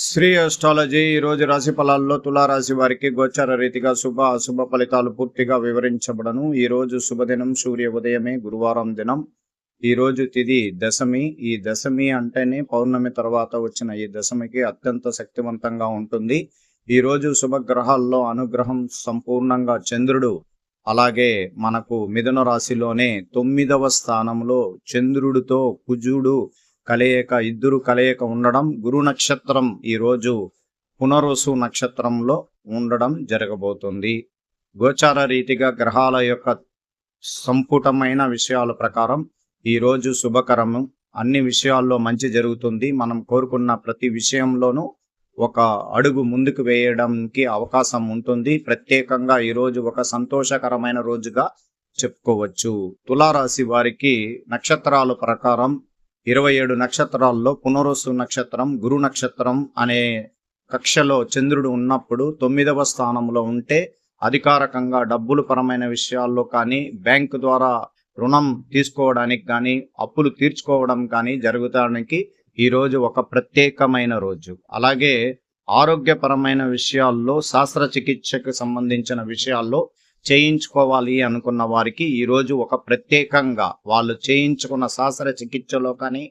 Shri astrology ఈ రోజు రాశి ఫలాల్లో తులారాశి వారికి గోచార రీతిగా శుభ అశుభ ఫలితాలు పూర్తిగా వివరించబడను. ఈ రోజు శుభదినం సూర్య ఉదయమే, గురువారం దినం. ఈ రోజు తిథి దశమి. ఈ దశమి అంటేనే పౌర్ణమి తర్వాత వచ్చిన ఈ దశమికి అత్యంత శక్తివంతంగా ఉంటుంది. ఈ రోజు శుభగ్రహాల్లో అనుగ్రహం సంపూర్ణంగా చంద్రుడు, అలాగే మనకు మిథున రాశిలోనే 9వ స్థానంలో చంద్రుడితో కుజుడు ఇద్దరు కలయిక ఉండడం, గురు నక్షత్రం ఈరోజు పునరుసు నక్షత్రంలో ఉండడం జరగబోతుంది. గోచార రీతిగా గ్రహాల యొక్క సంపుటమైన విషయాల ప్రకారం ఈరోజు శుభకరము. అన్ని విషయాల్లో మంచి జరుగుతుంది. మనం కోరుకున్న ప్రతి విషయంలోనూ ఒక అడుగు ముందుకు వేయడానికి అవకాశం ఉంటుంది. ప్రత్యేకంగా ఈరోజు ఒక సంతోషకరమైన రోజుగా చెప్పుకోవచ్చు. తులారాశి వారికి నక్షత్రాల ప్రకారం 27 నక్షత్రాల్లో పునరుసు నక్షత్రం, గురు నక్షత్రం అనే కక్షలో చంద్రుడు ఉన్నప్పుడు 9వ స్థానంలో ఉంటే అధికారకంగా డబ్బులు పరమైన విషయాల్లో కానీ, బ్యాంకు ద్వారా రుణం తీసుకోవడానికి కానీ, అప్పులు తీర్చుకోవడం కానీ జరగడానికి ఈరోజు ఒక ప్రత్యేకమైన రోజు. అలాగే ఆరోగ్యపరమైన విషయాల్లో, శస్త్రచికిత్సకు సంబంధించిన విషయాల్లో చేయించుకోవాలి అనుకున్న వారికి ఈరోజు ఒక ప్రత్యేకంగా వాళ్ళు చేయించుకున్న శస్త్రచికిత్సలో కానీ,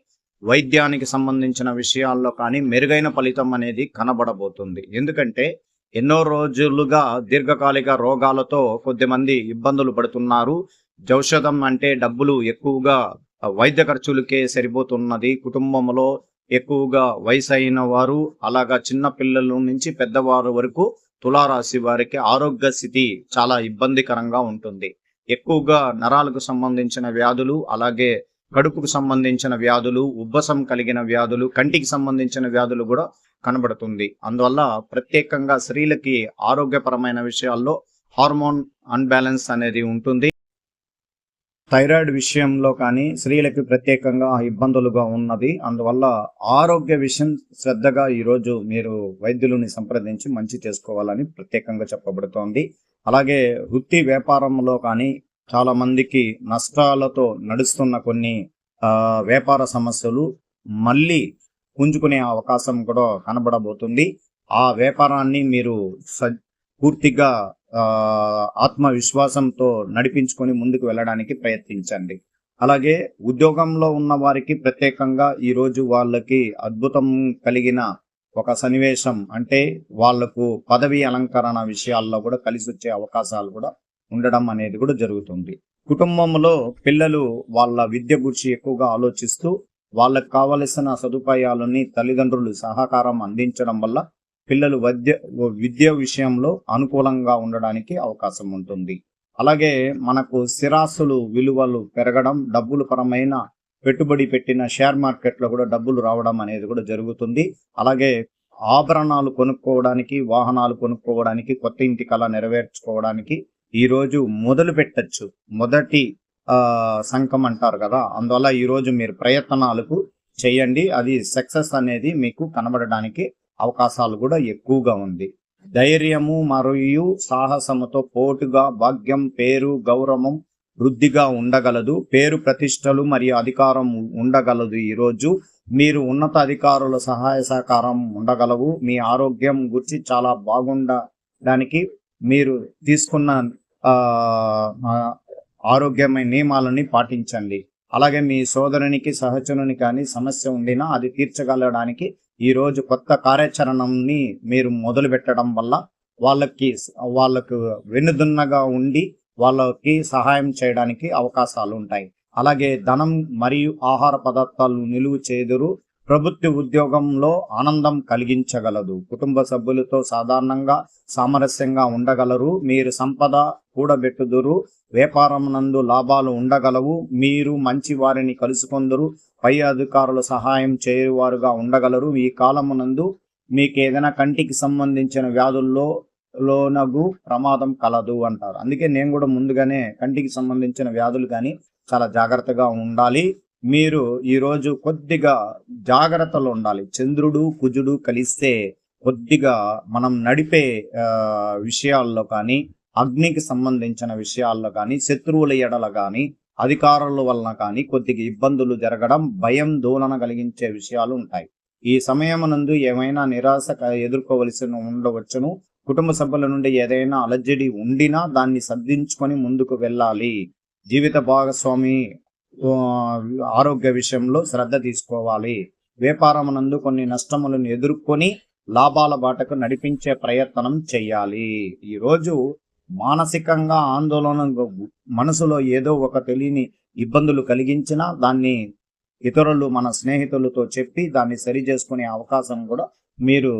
వైద్యానికి సంబంధించిన విషయాల్లో కానీ మెరుగైన ఫలితం అనేది కనబడబోతుంది. ఎందుకంటే ఎన్నో రోజులుగా దీర్ఘకాలిక రోగాలతో కొద్దిమంది ఇబ్బందులు పడుతున్నారు. ఔషధం అంటే డబ్బులు ఎక్కువగా వైద్య ఖర్చులకే సరిపోతున్నది. కుటుంబంలో ఎక్కువగా వయసు అయిన వారు, అలాగా చిన్న పిల్లల నుంచి పెద్దవారు వరకు తులారాశి వారికి ఆరోగ్య స్థితి చాలా ఇబ్బందికరంగా ఉంటుంది. ఎక్కువగా నరాలకు సంబంధించిన వ్యాధులు, అలాగే కడుపుకు సంబంధించిన వ్యాధులు, ఉబ్బసం కలిగిన వ్యాధులు, కంటికి సంబంధించిన వ్యాధులు కూడా కనబడుతుంది. అందువల్ల ప్రత్యేకంగా స్త్రీలకి ఆరోగ్యపరమైన విషయాల్లో హార్మోన్ అన్బ్యాలెన్స్ అనేది ఉంటుంది. థైరాయిడ్ విషయంలో కానీ స్త్రీలకి ప్రత్యేకంగా ఇబ్బందులుగా ఉన్నది. అందువల్ల ఆరోగ్య విషయం శ్రద్ధగా ఈరోజు మీరు వైద్యులని సంప్రదించి మంచి చేసుకోవాలని ప్రత్యేకంగా చెప్పబడుతోంది. అలాగే వృత్తి వ్యాపారంలో కానీ చాలా మందికి నష్టాలతో నడుస్తున్న కొన్ని వ్యాపార సమస్యలు మళ్ళీ పుంజుకునే అవకాశం కూడా కనబడబోతుంది. ఆ వ్యాపారాన్ని మీరు పూర్తిగా ఆత్మవిశ్వాసంతో నడిపించుకొని ముందుకు వెళ్ళడానికి ప్రయత్నించండి. అలాగే ఉద్యోగంలో ఉన్న వారికి ప్రత్యేకంగా ఈరోజు వాళ్ళకి అద్భుతం కలిగిన ఒక సన్నివేశం, అంటే వాళ్లకు పదవి అలంకరణ విషయాల్లో కూడా కలిసి వచ్చే అవకాశాలు కూడా ఉండడం అనేది కూడా జరుగుతుంది. కుటుంబంలో పిల్లలు వాళ్ళ విద్య గురించి ఎక్కువగా ఆలోచిస్తూ వాళ్ళకు కావలసిన సదుపాయాలని తల్లిదండ్రులు సహకారం అందించడం వల్ల పిల్లలు విద్య విషయంలో అనుకూలంగా ఉండడానికి అవకాశం ఉంటుంది. అలాగే మనకు స్థిరాస్తులు విలువలు పెరగడం, డబ్బులు పరమైన పెట్టుబడి పెట్టిన షేర్ మార్కెట్లో కూడా డబ్బులు రావడం అనేది కూడా జరుగుతుంది. అలాగే ఆభరణాలు కొనుక్కోవడానికి, వాహనాలు కొనుక్కోవడానికి, కొత్త ఇంటి కళ నెరవేర్చుకోవడానికి ఈరోజు మొదలు పెట్టచ్చు. మొదటి సంకం అంటారు కదా, అందువల్ల ఈరోజు మీరు ప్రయత్నాలకు చేయండి. అది సక్సెస్ అనేది మీకు కనబడడానికి అవకాశాలు కూడా ఎక్కువగా ఉంది. ధైర్యము మరియు సాహసముతో పోటుగా భాగ్యం, పేరు, గౌరవం వృద్ధిగా ఉండగలదు. పేరు ప్రతిష్టలు మరియు అధికారం ఉండగలదు. ఈరోజు మీరు ఉన్నత అధికారుల సహాయ సహకారం ఉండగలవు. మీ ఆరోగ్యం గురించి చాలా బాగుండడానికి మీరు తీసుకున్న ఆరోగ్యమైన నియమాలని పాటించండి. అలాగే మీ సోదరునికి, సహచరునికి కానీ సమస్య ఉండినా అది తీర్చగలడానికి ఈరోజు కొత్త కార్యాచరణని మీరు మొదలు పెట్టడం వల్ల వాళ్ళకు వెన్నుదున్నగా ఉండి వాళ్ళకి సహాయం చేయడానికి అవకాశాలు ఉంటాయి. అలాగే ధనం మరియు ఆహార పదార్థాలు నిలువ చేదురు. ప్రభుత్వ ఉద్యోగంలో ఆనందం కలిగించగలదు. కుటుంబ సభ్యులతో సాధారణంగా సామరస్యంగా ఉండగలరు. మీరు సంపద కూడబెట్టుదురు. వ్యాపారం నందు లాభాలు ఉండగలవు. మీరు మంచి వారిని కలుసుకొందరు. పై అధికారుల సహాయం చేయువారుగా ఉండగలరు. ఈ కాలమునందు మీకు ఏదైనా కంటికి సంబంధించిన వ్యాధుల్లోనగు ప్రమాదం కలదు అంటారు. అందుకే నేను కూడా ముందుగానే కంటికి సంబంధించిన వ్యాధులు కానీ చాలా జాగ్రత్తగా ఉండాలి. మీరు ఈరోజు కొద్దిగా జాగ్రత్తలు ఉండాలి. చంద్రుడు కుజుడు కలిస్తే కొద్దిగా మనం నడిపే విషయాల్లో కానీ, అగ్నికి సంబంధించిన విషయాల్లో కానీ, శత్రువుల ఎడల కానీ, అధికారుల వలన కానీ కొద్దిగా ఇబ్బందులు జరగడం, భయం దోలన కలిగించే విషయాలు ఉంటాయి. ఈ సమయమునందు ఏమైనా నిరాశ ఎదుర్కోవలసి ఉండవచ్చును. కుటుంబ సభ్యుల నుండి ఏదైనా అలజడి ఉండినా దాన్ని సర్దించుకొని ముందుకు వెళ్ళాలి. జీవిత భాగస్వామి ఆరోగ్య విషయంలో శ్రద్ధ తీసుకోవాలి. వ్యాపారమునందు కొన్ని నష్టములను ఎదుర్కొని లాభాల బాటకు నడిపించే ప్రయత్నం చేయాలి. ఈరోజు మానసికంగా ఆందోళన, మనసులో ఏదో ఒక తెలియని ఇబ్బందులు కలిగించినా దాన్ని ఇతరులు, మన స్నేహితులతో చెప్పి దాన్ని సరి చేసుకునే అవకాశం కూడా మీరు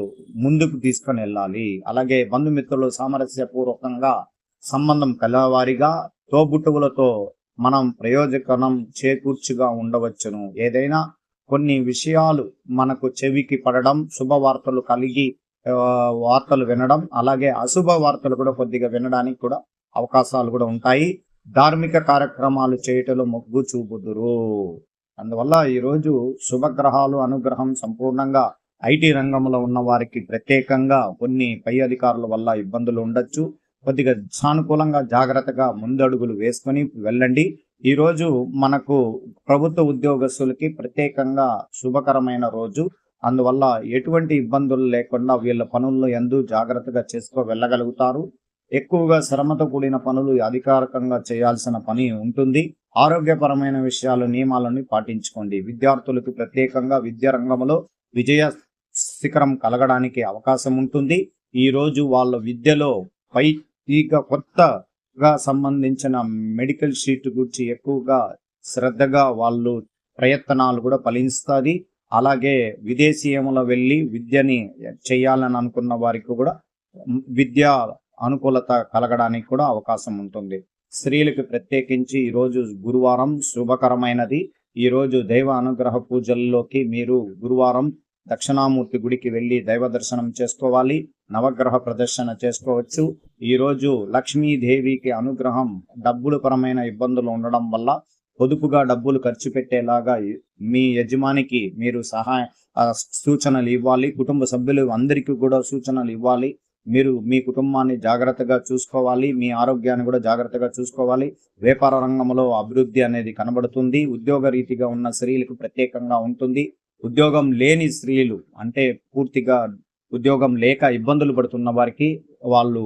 ముందుకు తీసుకొని వెళ్ళాలి. అలాగే బంధుమిత్రులు సామరస్యపూర్వకంగా సంబంధం కలవారిగా తోబుట్టువులతో మనం ప్రయోజనం చేకూర్చుగా ఉండవచ్చును. ఏదైనా కొన్ని విషయాలు మనకు చెవికి పడడం, శుభవార్తలు కలిగి వార్తలు వినడం, అలాగే అశుభ వార్తలు కూడా కొద్దిగా వినడానికి కూడా అవకాశాలు కూడా ఉంటాయి. ధార్మిక కార్యక్రమాలు చేయటంలో మొగ్గు చూపుదురు. అందువల్ల ఈరోజు శుభగ్రహాలు అనుగ్రహం సంపూర్ణంగా ఐటీ రంగంలో ఉన్న వారికి ప్రత్యేకంగా కొన్ని పై అధికారుల వల్ల ఇబ్బందులు ఉండొచ్చు. కొద్దిగా సానుకూలంగా జాగ్రత్తగా ముందడుగులు వేసుకొని వెళ్ళండి. ఈరోజు మనకు ప్రభుత్వ ఉద్యోగస్తులకి ప్రత్యేకంగా శుభకరమైన రోజు. అందువల్ల ఎటువంటి ఇబ్బందులు లేకుండా వీళ్ళ పనుల్లో ఎందు జాగ్రత్తగా చేసుకో వెళ్ళగలుగుతారు. ఎక్కువగా శ్రమతో కూడిన పనులు అధికారికంగా చేయాల్సిన పని ఉంటుంది. ఆరోగ్యపరమైన విషయాలు, నియమాలను పాటించుకోండి. విద్యార్థులకు ప్రత్యేకంగా విద్యా రంగంలో విజయ శిఖరం కలగడానికి అవకాశం ఉంటుంది. ఈరోజు వాళ్ళ విద్యలో కొత్తగా సంబంధించిన మెడికల్ షీట్ గురించి ఎక్కువగా శ్రద్ధగా వాళ్ళు ప్రయత్నాలు కూడా ఫలిస్తుంది. అలాగే విదేశీయంలో వెళ్ళి విద్యని చేయాలని అనుకున్న వారికి కూడా విద్యా అనుకూలత కలగడానికి కూడా అవకాశం ఉంటుంది. స్త్రీలకు ప్రత్యేకించి ఈరోజు గురువారం శుభకరమైనది. ఈరోజు దైవ అనుగ్రహ పూజల్లోకి మీరు గురువారం దక్షిణామూర్తి గుడికి వెళ్ళి దైవ దర్శనం చేసుకోవాలి. నవగ్రహ ప్రదర్శన చేసుకోవచ్చు. ఈరోజు లక్ష్మీదేవికి అనుగ్రహం, డబ్బుల పరమైన ఇబ్బందులు ఉండడం వల్ల పొదుపుగా డబ్బులు ఖర్చు పెట్టేలాగా మీ యజమానికి మీరు సూచనలు ఇవ్వాలి. కుటుంబ సభ్యులు అందరికీ కూడా సూచనలు ఇవ్వాలి. మీరు మీ కుటుంబాన్ని జాగ్రత్తగా చూసుకోవాలి. మీ ఆరోగ్యాన్ని కూడా జాగ్రత్తగా చూసుకోవాలి. వ్యాపార రంగంలో అభివృద్ధి అనేది కనబడుతుంది. ఉద్యోగ రీతిగా ఉన్న స్త్రీలకు ప్రత్యేకంగా ఉంటుంది. ఉద్యోగం లేని స్త్రీలు, అంటే పూర్తిగా ఉద్యోగం లేక ఇబ్బందులు పడుతున్న వారికి వాళ్ళు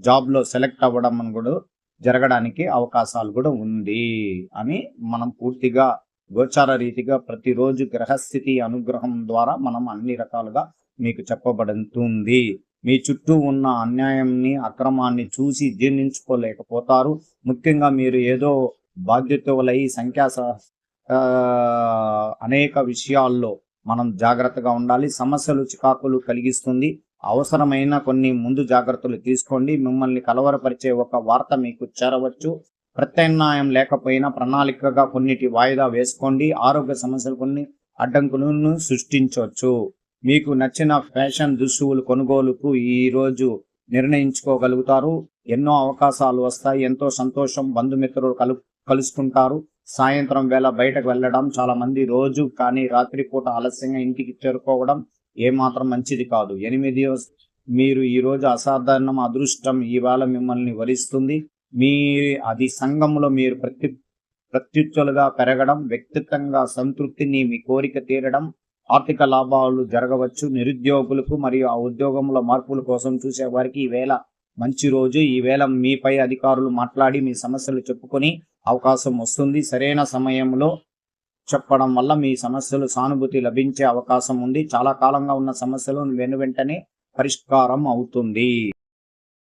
జాబ్లో సెలెక్ట్ అవ్వడం కూడా జరగడానికి అవకాశాలు కూడా ఉంది అని మనం పూర్తిగా గోచార రీతిగా ప్రతిరోజు గ్రహస్థితి అనుగ్రహం ద్వారా మనం అన్ని రకాలుగా మీకు చెప్పబడుతుంది. మీ చుట్టూ ఉన్న అన్యాయాన్ని, అక్రమాన్ని చూసి జీర్ణించుకోలేకపోతారు. ముఖ్యంగా మీరు ఏదో బాధ్యతలై అనేక విషయాల్లో మనం జాగ్రత్తగా ఉండాలి. సమస్యలు, చికాకులు కలిగిస్తుంది. అవసరమైన కొన్ని ముందు జాగ్రత్తలు తీసుకోండి. మిమ్మల్ని కలవరపరిచే ఒక వార్త మీకు చేరవచ్చు. ప్రత్యామ్నాయం లేకపోయినా ప్రణాళికగా కొన్నిటి వాయిదా వేసుకోండి. ఆరోగ్య సమస్యలు కొన్ని అడ్డంకులను సృష్టించవచ్చు. మీకు నచ్చిన ఫ్యాషన్ దుస్తువులు కొనుగోలుకు ఈరోజు నిర్ణయించుకోగలుగుతారు. ఎన్నో అవకాశాలు వస్తాయి. ఎంతో సంతోషం. బంధుమిత్రులు కలుసుకుంటారు. సాయంత్రం వేళ బయటకు వెళ్ళడం, చాలా మంది రోజు కానీ రాత్రిపూట ఆలస్యంగా ఇంటికి చేరుకోవడం ఏమాత్రం మంచిది కాదు. 8 మీరు ఈరోజు అసాధారణం, అదృష్టం ఈవేళ మిమ్మల్ని వరిస్తుంది. అది సంఘంలో మీరు ప్రత్యుత్తులుగా పెరగడం, వ్యక్తిగతంగా సంతృప్తిని, మీ కోరిక తీరడం, ఆర్థిక లాభాలు జరగవచ్చు. నిరుద్యోగులకు మరియు ఆ ఉద్యోగంలో మార్పుల కోసం చూసే వారికి ఈవేళ మంచి రోజు. ఈవేళ మీపై అధికారులు మాట్లాడి మీ సమస్యలు చెప్పుకొని అవకాశం వస్తుంది. సరైన సమయంలో చెప్పడం వల్ల మీ సమస్యలు సానుభూతి లభించే అవకాశం ఉంది. చాలా కాలంగా ఉన్న సమస్యలు వెంటనే పరిష్కారం అవుతుంది.